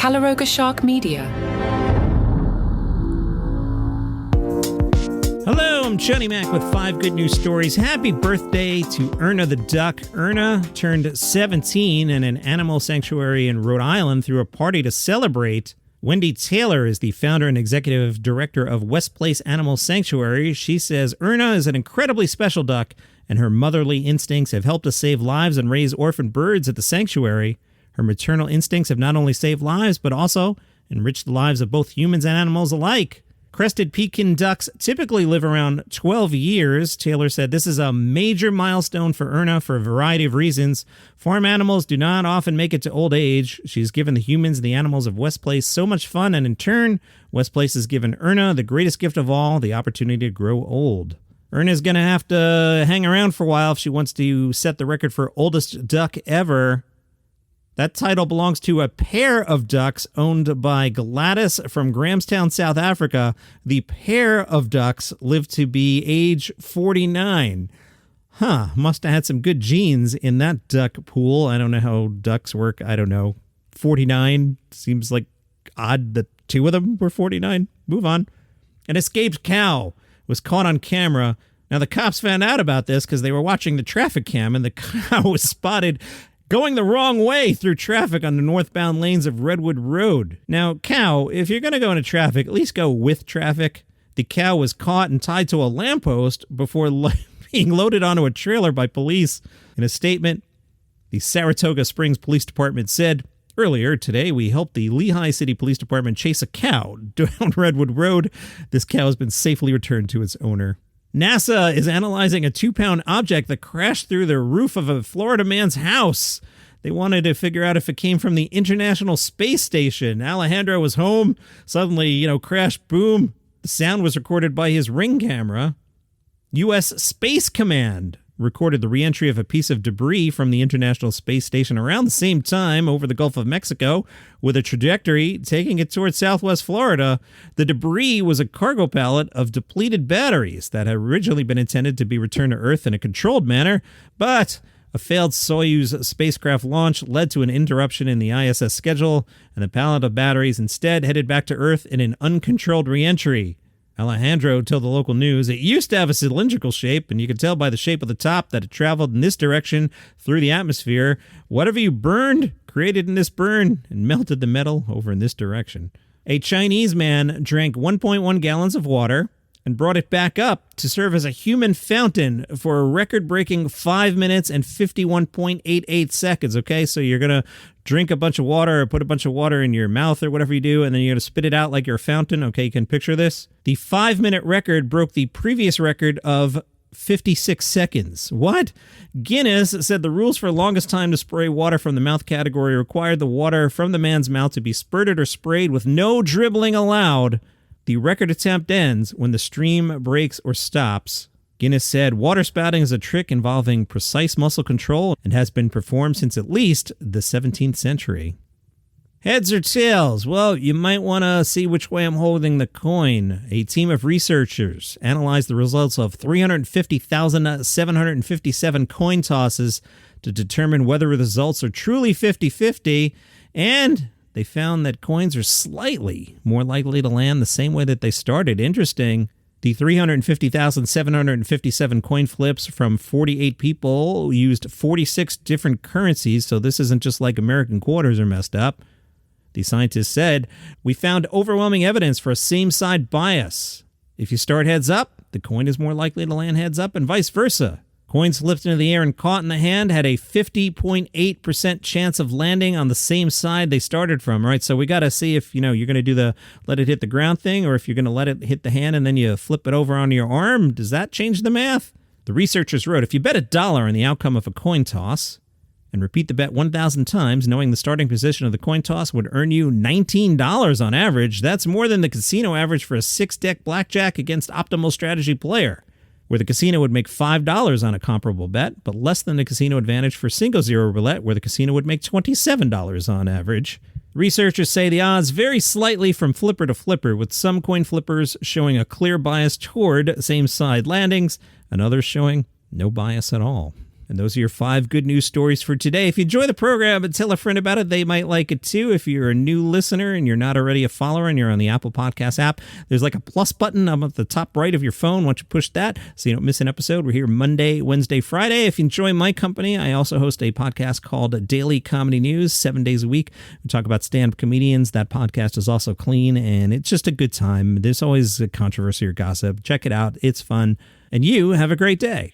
Calaroga Shark Media. Hello, I'm Johnny Mac with 5 good news stories. Happy birthday to Erna the duck. Erna turned 17 in an animal sanctuary in Rhode Island threw a party to celebrate. Wendy Taylor is the founder and executive director of West Place Animal Sanctuary. She says Erna is an incredibly special duck, and her motherly instincts have helped us save lives and raise orphan birds at the sanctuary. Her maternal instincts have not only saved lives, but also enriched the lives of both humans and animals alike. Crested Pekin ducks typically live around 12 years. Taylor said this is a major milestone for Erna for a variety of reasons. Farm animals do not often make it to old age. She's given the humans and the animals of West Place so much fun, and in turn, West Place has given Erna the greatest gift of all, the opportunity to grow old. Erna's going to have to hang around for a while if she wants to set the record for oldest duck ever. That title belongs to a pair of ducks owned by Gladys from Grahamstown, South Africa. The pair of ducks lived to be age 49. Must have had some good genes in that duck pool. I don't know how ducks work. I don't know. 49 seems like odd that 2 of them were 49. Move on. An escaped cow was caught on camera. Now, the cops found out about this because they were watching the traffic cam, and the cow was spotted going the wrong way through traffic on the northbound lanes of Redwood Road. Now, cow, if you're going to go into traffic, at least go with traffic. The cow was caught and tied to a lamppost before being loaded onto a trailer by police. In a statement, the Saratoga Springs Police Department said, "Earlier today, we helped the Lehigh City Police Department chase a cow down Redwood Road. This cow has been safely returned to its owner." NASA is analyzing a 2-pound object that crashed through the roof of a Florida man's house. They wanted to figure out if it came from the International Space Station. Alejandro was home. Suddenly, crash, boom. The sound was recorded by his Ring camera. U.S. Space Command recorded the reentry of a piece of debris from the International Space Station around the same time over the Gulf of Mexico, with a trajectory taking it towards southwest Florida. The debris was a cargo pallet of depleted batteries that had originally been intended to be returned to Earth in a controlled manner, but a failed Soyuz spacecraft launch led to an interruption in the ISS schedule, and the pallet of batteries instead headed back to Earth in an uncontrolled reentry. Alejandro told the local news it used to have a cylindrical shape, and you could tell by the shape of the top that it traveled in this direction through the atmosphere. Whatever you burned created in this burn and melted the metal over in this direction. A Chinese man drank 1.1 gallons of water and brought it back up to serve as a human fountain for a record-breaking 5 minutes and 51.88 seconds, okay? So you're going to drink a bunch of water or put a bunch of water in your mouth or whatever you do, and then you're going to spit it out like you're a fountain, okay? You can picture this. The 5-minute record broke the previous record of 56 seconds. What? Guinness said the rules for longest time to spray water from the mouth category required the water from the man's mouth to be spurted or sprayed with no dribbling allowed. The record attempt ends when the stream breaks or stops. Guinness said water spouting is a trick involving precise muscle control and has been performed since at least the 17th century. Heads or tails? Well, you might want to see which way I'm holding the coin. A team of researchers analyzed the results of 350,757 coin tosses to determine whether the results are truly 50-50, and they found that coins are slightly more likely to land the same way that they started. Interesting. The 350,757 coin flips from 48 people used 46 different currencies, so this isn't just like American quarters are messed up. The scientists said, "We found overwhelming evidence for a same-side bias. If you start heads up, the coin is more likely to land heads up, and vice versa. Coins flipped into the air and caught in the hand had a 50.8% chance of landing on the same side they started from," right? So we got to see if, you're going to do the let it hit the ground thing, or if you're going to let it hit the hand and then you flip it over onto your arm. Does that change the math? The researchers wrote, if you bet $1 on the outcome of a coin toss and repeat the bet 1,000 times, knowing the starting position of the coin toss would earn you $19 on average. That's more than the casino average for a 6-deck blackjack against optimal strategy player, where the casino would make $5 on a comparable bet, but less than the casino advantage for single-zero roulette, where the casino would make $27 on average. Researchers say the odds vary slightly from flipper to flipper, with some coin flippers showing a clear bias toward same-side landings, and others showing no bias at all. And those are your 5 good news stories for today. If you enjoy the program and tell a friend about it, they might like it too. If you're a new listener and you're not already a follower and you're on the Apple Podcast app, there's like a plus button up at the top right of your phone. Once you push that so you don't miss an episode, we're here Monday, Wednesday, Friday. If you enjoy my company, I also host a podcast called Daily Comedy News, 7 days a week. We talk about stand-up comedians. That podcast is also clean, and it's just a good time. There's always a controversy or gossip. Check it out. It's fun. And you have a great day.